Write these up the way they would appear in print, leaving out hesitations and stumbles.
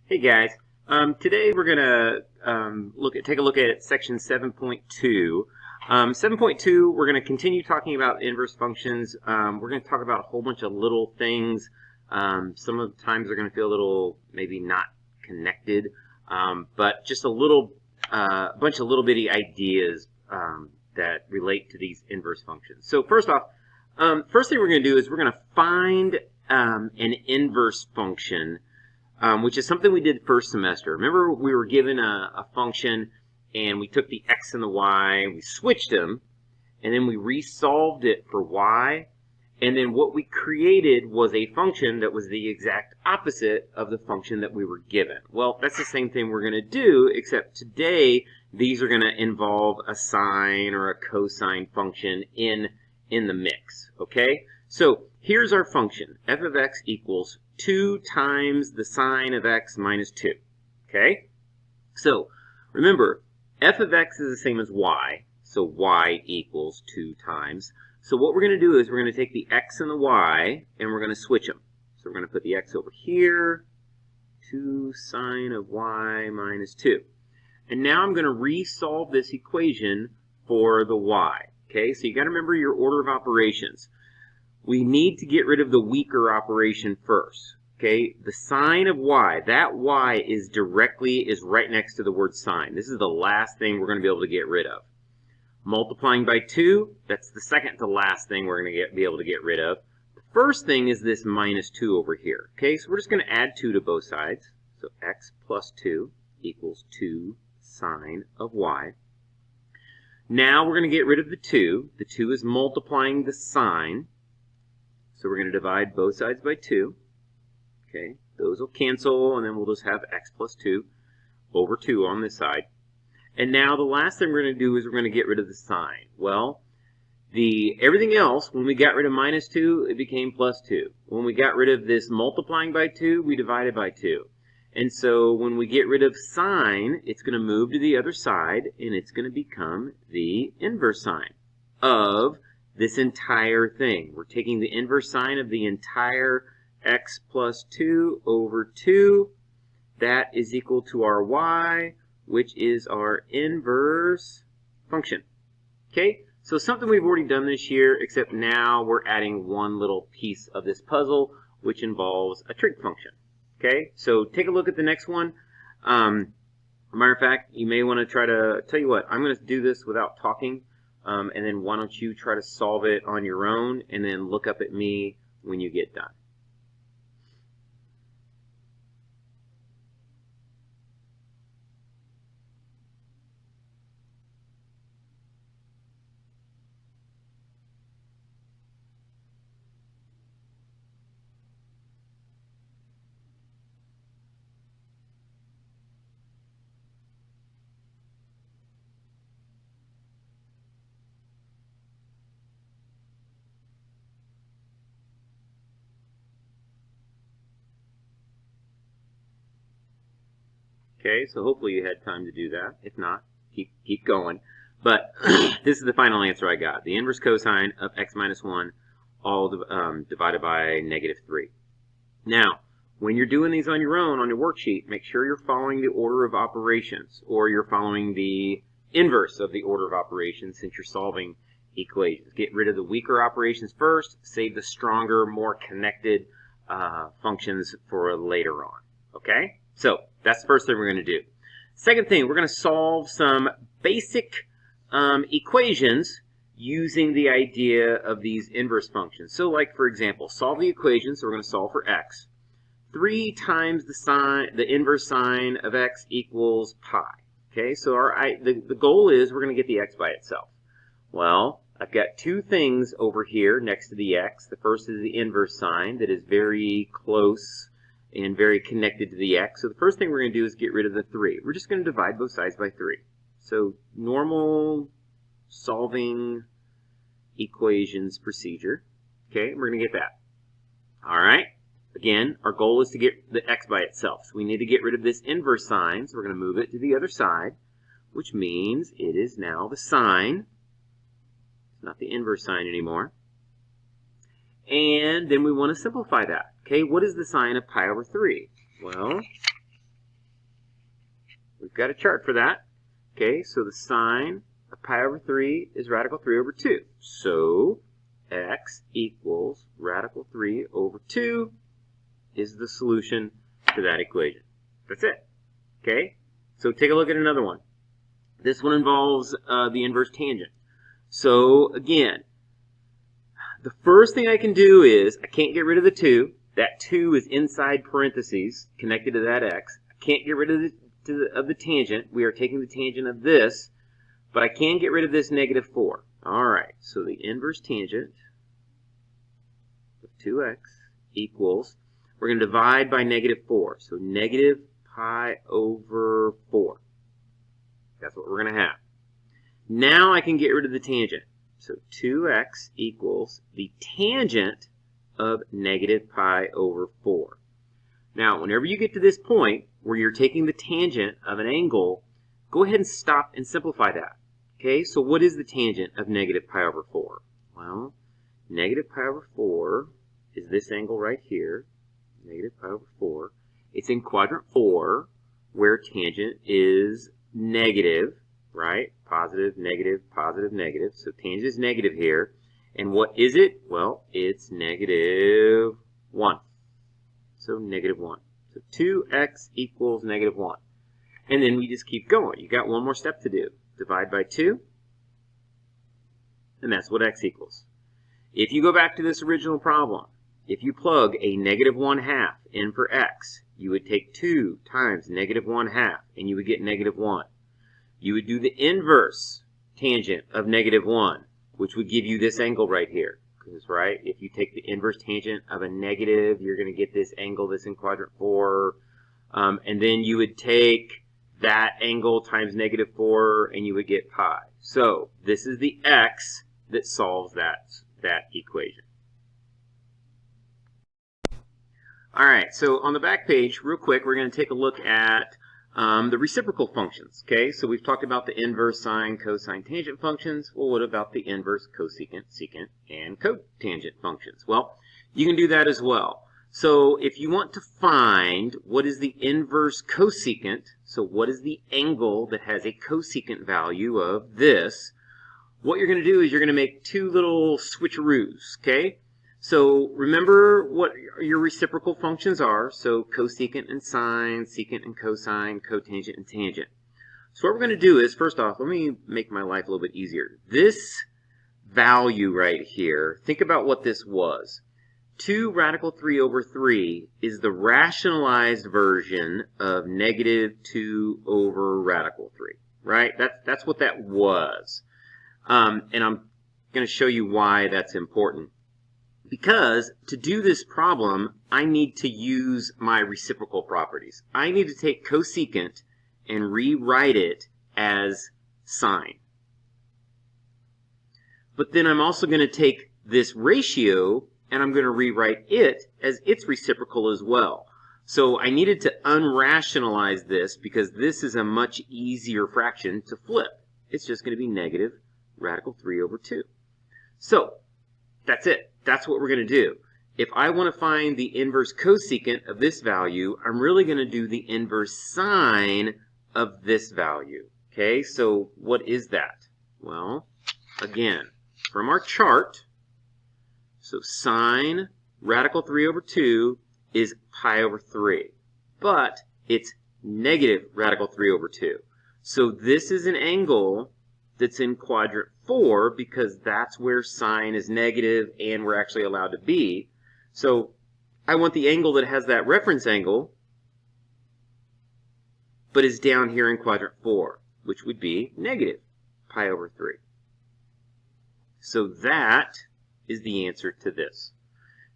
Hey guys, today we're gonna take a look at section 7.2. 7.2, we're gonna continue talking about inverse functions. We're gonna talk about a whole bunch of little things. Some of the times they're gonna feel a little maybe not connected, but just a little bunch of little bitty ideas that relate to these inverse functions. So first off, first thing we're gonna do is we're gonna find an inverse function. Which is something we did first semester. Remember, we were given a function, and we took the x and the y, we switched them, and then we resolved it for y, and then what we created was a function that was the exact opposite of the function that we were given. Well, that's the same thing we're going to do, except today these are going to involve a sine or a cosine function in the mix, okay? So here's our function, f of x equals 2 times the sine of x minus 2, okay? So remember, f of x is the same as y, so y equals 2 times. So what we're going to do is we're going to take the x and the y, and we're going to switch them. So we're going to put the x over here, 2 sine of y minus 2. And now I'm going to resolve this equation for the y, okay? So you got to remember your order of operations. We need to get rid of the weaker operation first, okay? The sine of y, that y is right next to the word sine. This is the last thing we're going to be able to get rid of. Multiplying by 2, that's the second to last thing we're going to be able to get rid of. The first thing is this minus 2 over here, okay? So we're just going to add 2 to both sides. So x plus 2 equals 2 sine of y. Now we're going to get rid of the 2. The 2 is multiplying the sine. So we're going to divide both sides by 2. Okay, those will cancel, and then we'll just have x plus 2 over 2 on this side. And now the last thing we're going to do is we're going to get rid of the sine. Well, everything else, when we got rid of minus 2, it became plus 2. When we got rid of this multiplying by 2, we divided by 2. And so when we get rid of sine, it's going to move to the other side, and it's going to become the inverse sine of this entire thing. We're taking the inverse sine of the entire x plus 2 over 2. That is equal to our y, which is our inverse function. Okay, so something we've already done this year, except now we're adding one little piece of this puzzle, which involves a trig function. Okay, so take a look at the next one. Matter of fact, you may want to tell you what, I'm going to do this without talking. And then why don't you try to solve it on your own, and then look up at me when you get done. Okay, so hopefully you had time to do that. If not, keep going. But this is the final answer I got. The inverse cosine of x minus 1 all divided by negative 3. Now, when you're doing these on your own, on your worksheet, make sure you're following the order of operations, or you're following the inverse of the order of operations since you're solving equations. Get rid of the weaker operations first, save the stronger, more connected functions for later on. Okay? So that's the first thing we're going to do. Second thing, we're going to solve some basic equations using the idea of these inverse functions. So like, for example, solve the equation. So we're going to solve for x. 3 times the inverse sine of x equals pi. Okay, so the goal is we're going to get the x by itself. Well, I've got two things over here next to the x. The first is the inverse sine that is very close and very connected to the x. So the first thing we're going to do is get rid of the 3. We're just going to divide both sides by 3. So normal solving equations procedure. Okay, we're going to get that. All right. Again, our goal is to get the x by itself. So we need to get rid of this inverse sine. So we're going to move it to the other side, which means it is now the sine. It's not the inverse sine anymore. And then we want to simplify that. Okay, what is the sine of pi over 3? Well, we've got a chart for that. Okay, so the sine of pi over 3 is radical 3 over 2. So x equals radical 3 over 2 is the solution to that equation. That's it. Okay, so take a look at another one. This one involves the inverse tangent. So again, the first thing I can do is, I can't get rid of the 2. That 2 is inside parentheses connected to that x. I can't get rid of the tangent. We are taking the tangent of this, but I can get rid of this negative 4. All right, so the inverse tangent of 2x equals, we're going to divide by negative 4. So negative pi over 4. That's what we're going to have. Now I can get rid of the tangent. So 2x equals the tangent of negative pi over 4. Now, whenever you get to this point where you're taking the tangent of an angle, go ahead and stop and simplify that. Okay, so what is the tangent of negative pi over 4? Well, negative pi over 4 is this angle right here, negative pi over 4. It's in quadrant 4, where tangent is negative, right? Positive, negative, positive, negative. So tangent is negative here. And what is it? Well, it's negative 1. So negative 1. So 2x equals negative 1. And then we just keep going. You got one more step to do. Divide by 2. And that's what x equals. If you go back to this original problem, if you plug a negative 1/2 in for x, you would take 2 times negative 1/2, and you would get negative 1. You would do the inverse tangent of negative 1, which would give you this angle right here. Because, right, if you take the inverse tangent of a negative, you're going to get this angle that's in quadrant 4. And then you would take that angle times negative 4, and you would get pi. So this is the x that solves that equation. All right, so on the back page, real quick, we're going to take a look at the reciprocal functions. Okay, so we've talked about the inverse sine, cosine, tangent functions. Well, what about the inverse cosecant, secant, and cotangent functions? Well, you can do that as well. So if you want to find what is the inverse cosecant, so what is the angle that has a cosecant value of this, what you're going to do is you're going to make two little switcheroos, okay? So remember what your reciprocal functions are. So cosecant and sine, secant and cosine, cotangent and tangent. So what we're going to do is, first off, let me make my life a little bit easier. This value right here, think about what this was. 2 radical 3 over 3 is the rationalized version of negative 2 over radical 3, right? That's what that was. And I'm going to show you why that's important. Because to do this problem, I need to use my reciprocal properties. I need to take cosecant and rewrite it as sine. But then I'm also going to take this ratio and I'm going to rewrite it as its reciprocal as well. So I needed to unrationalize this because this is a much easier fraction to flip. It's just going to be negative radical 3 over 2. So that's it. That's what we're going to do. If I want to find the inverse cosecant of this value, I'm really going to do the inverse sine of this value. Okay, so what is that? Well, again, from our chart, so sine radical 3 over 2 is pi over 3. But it's negative radical 3 over 2. So this is an angle that's in quadrant 4 because that's where sine is negative and we're actually allowed to be. So I want the angle that has that reference angle but is down here in quadrant 4, which would be negative pi over 3. So that is the answer to this.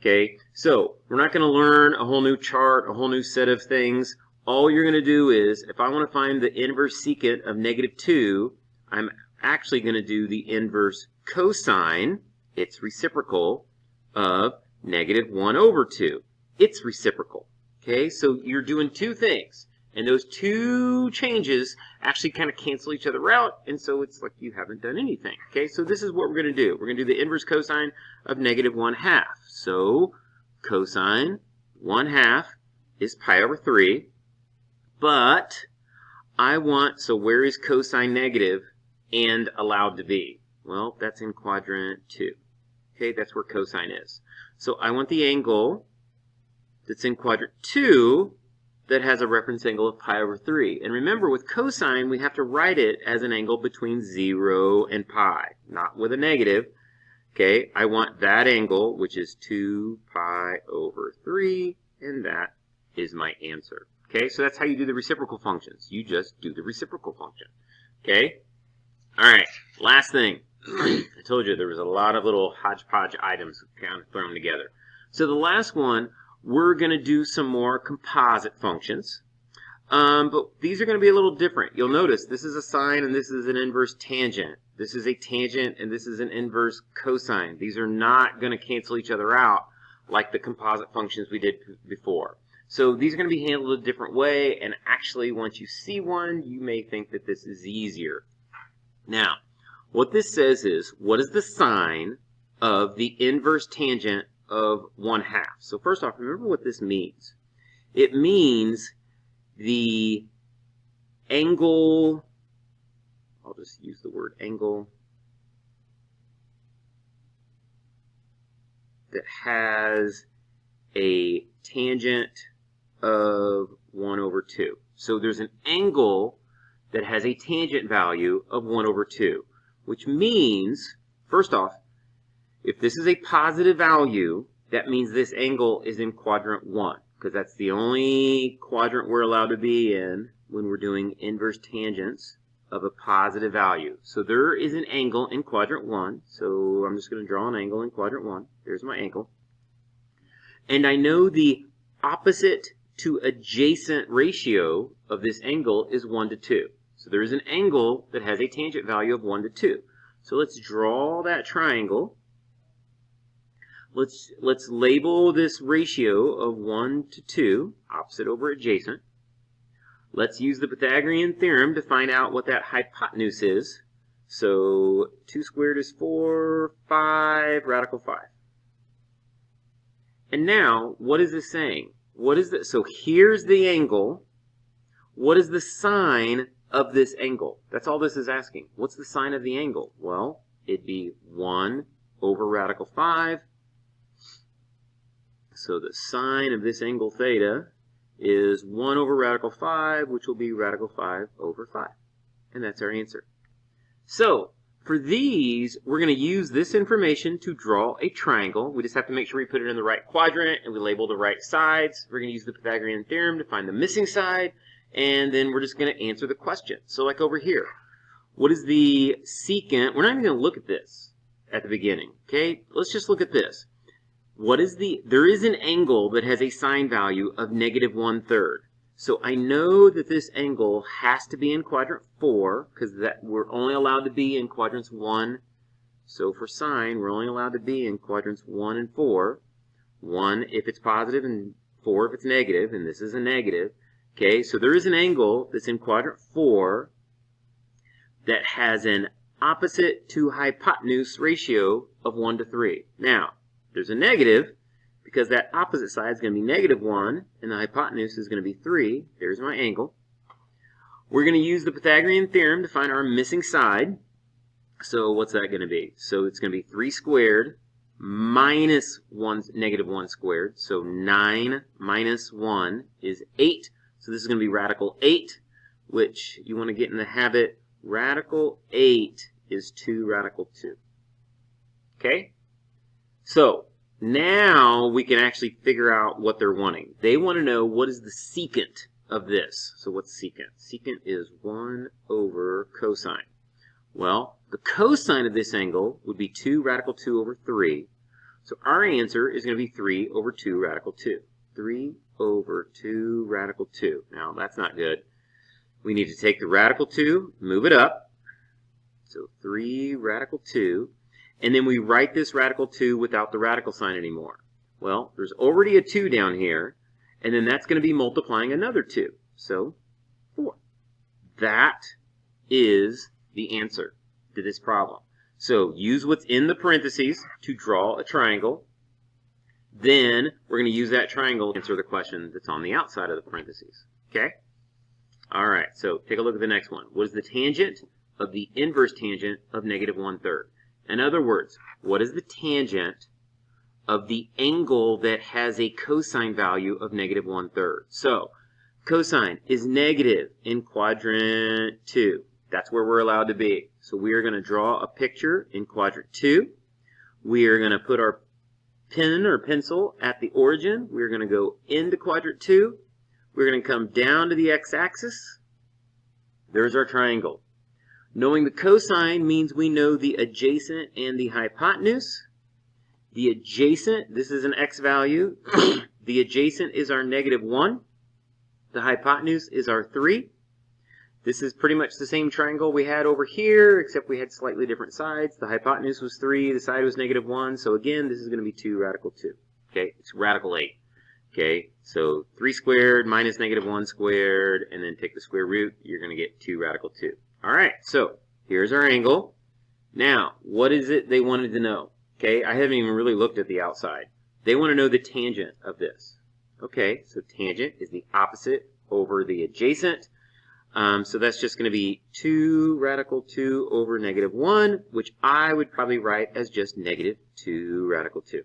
Okay, so we're not going to learn a whole new chart, a whole new set of things. All you're going to do is, if I want to find the inverse secant of negative 2, I'm actually going to do the inverse cosine, its reciprocal, of negative 1 over 2. Its reciprocal. Okay, so you're doing two things. And those two changes actually kind of cancel each other out, and so it's like you haven't done anything. Okay, so this is what we're going to do. We're going to do the inverse cosine of negative 1/2. So cosine 1/2 is pi over 3, but so where is cosine negative and allowed to be? Well, that's in quadrant 2. Okay, that's where cosine is. So I want the angle that's in quadrant 2 that has a reference angle of pi over 3. And remember, with cosine, we have to write it as an angle between 0 and pi, not with a negative. Okay, I want that angle, which is 2 pi over 3, and that is my answer. Okay, so that's how you do the reciprocal functions. You just do the reciprocal function. Okay? All right, last thing. I told you there was a lot of little hodgepodge items kind of thrown together. So the last one, we're going to do some more composite functions. But these are going to be a little different. You'll notice this is a sine and this is an inverse tangent. This is a tangent and this is an inverse cosine. These are not going to cancel each other out like the composite functions we did before. So these are going to be handled a different way, and actually once you see one, you may think that this is easier. Now, what this says is, what is the sine of the inverse tangent of 1/2? So first off, remember what this means. It means the angle, I'll just use the word angle, that has a tangent of 1 over 2. So there's an angle that has a tangent value of 1 over 2, which means, first off, if this is a positive value, that means this angle is in quadrant 1, because that's the only quadrant we're allowed to be in when we're doing inverse tangents of a positive value. So there is an angle in quadrant 1, so I'm just going to draw an angle in quadrant 1. There's my angle. And I know the opposite to adjacent ratio of this angle is 1 to 2. So there is an angle that has a tangent value of 1 to 2. So let's draw that triangle. Let's label this ratio of 1 to 2, opposite over adjacent. Let's use the Pythagorean theorem to find out what that hypotenuse is. So 2 squared is 4, 5, radical 5. And now, what is this saying? What is that? So here's the angle. What is the sine of this angle? That's all this is asking. What's the sine of the angle? Well, it'd be 1 over radical 5. So the sine of this angle theta is 1 over radical 5, which will be radical 5 over 5. And that's our answer. So for these, we're going to use this information to draw a triangle. We just have to make sure we put it in the right quadrant and we label the right sides. We're going to use the Pythagorean theorem to find the missing side, and then we're just going to answer the question. So like over here, what is the secant? We're not even going to look at this at the beginning, okay? Let's just look at this. What is there is an angle that has a sine value of negative 1/3. So I know that this angle has to be in quadrant 4, because we're only allowed to be in quadrants 1. So for sine, we're only allowed to be in quadrants 1 and 4. 1 if it's positive and 4 if it's negative, and this is a negative. Okay, so there is an angle that's in quadrant 4 that has an opposite to hypotenuse ratio of 1 to 3. Now, there's a negative, because that opposite side is going to be negative 1, and the hypotenuse is going to be 3. There's my angle. We're going to use the Pythagorean theorem to find our missing side. So what's that going to be? So it's going to be 3 squared minus negative 1 squared. So 9 minus 1 is 8. So this is going to be radical 8, which you want to get in the habit. Radical 8 is 2 radical 2. Okay? So now we can actually figure out what they're wanting. They want to know what is the secant of this. So what's secant? Secant is 1 over cosine. Well, the cosine of this angle would be 2 radical 2 over 3. So our answer is going to be 3 over 2 radical 2. 3 over 2 radical 2. Now, that's not good. We need to take the radical 2, move it up. So 3 radical 2. And then we write this radical 2 without the radical sign anymore. Well, there's already a 2 down here, and then that's going to be multiplying another 2. So 4. That is the answer to this problem. So use what's in the parentheses to draw a triangle. Then we're going to use that triangle to answer the question that's on the outside of the parentheses. Okay? All right, so take a look at the next one. What is the tangent of the inverse tangent of negative 1/3? In other words, what is the tangent of the angle that has a cosine value of negative 1/3? So, cosine is negative in quadrant 2. That's where we're allowed to be. So we are going to draw a picture in quadrant 2. We are going to put our pen or pencil at the origin. We're going to go into quadrant 2. We're going to come down to the x-axis. There's our triangle. Knowing the cosine means we know the adjacent and the hypotenuse. The adjacent, this is an x value. The adjacent is our negative 1. The hypotenuse is our 3. This is pretty much the same triangle we had over here, except we had slightly different sides. The hypotenuse was 3, the side was negative 1. So again, this is going to be 2 radical 2. Okay, it's radical 8. Okay, so 3 squared minus negative 1 squared, and then take the square root, you're going to get 2 radical 2. All right, so here's our angle. Now, what is it they wanted to know? Okay, I haven't even really looked at the outside. They want to know the tangent of this. Okay, so tangent is the opposite over the adjacent. So that's just going to be 2 radical 2 over negative 1, which I would probably write as just negative 2 radical 2,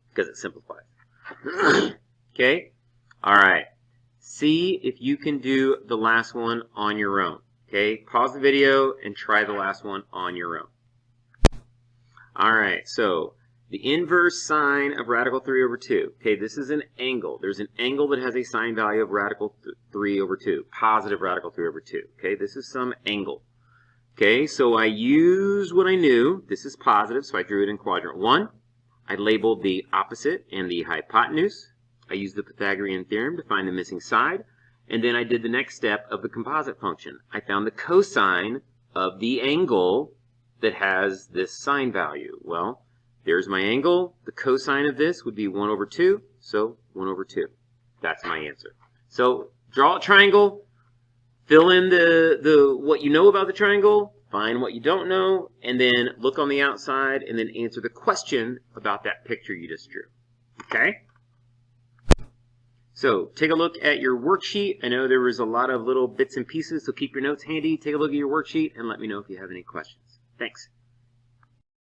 because it simplifies. Okay, all right. See if you can do the last one on your own. Okay, pause the video and try the last one on your own. All right, so the inverse sine of radical 3 over 2. Okay, this is an angle. There's an angle that has a sine value of radical 3 over 2, positive radical 3 over 2. Okay, this is some angle. Okay, so I used what I knew. This is positive, so I drew it in quadrant 1. I labeled the opposite and the hypotenuse. I used the Pythagorean theorem to find the missing side. And then I did the next step of the composite function. I found the cosine of the angle that has this sine value. Well, there's my angle. The cosine of this would be 1 over 2, so 1 over 2. That's my answer. So draw a triangle, fill in the what you know about the triangle, find what you don't know, and then look on the outside and then answer the question about that picture you just drew. Okay? So take a look at your worksheet. I know there was a lot of little bits and pieces, so keep your notes handy. Take a look at your worksheet and let me know if you have any questions. Thanks.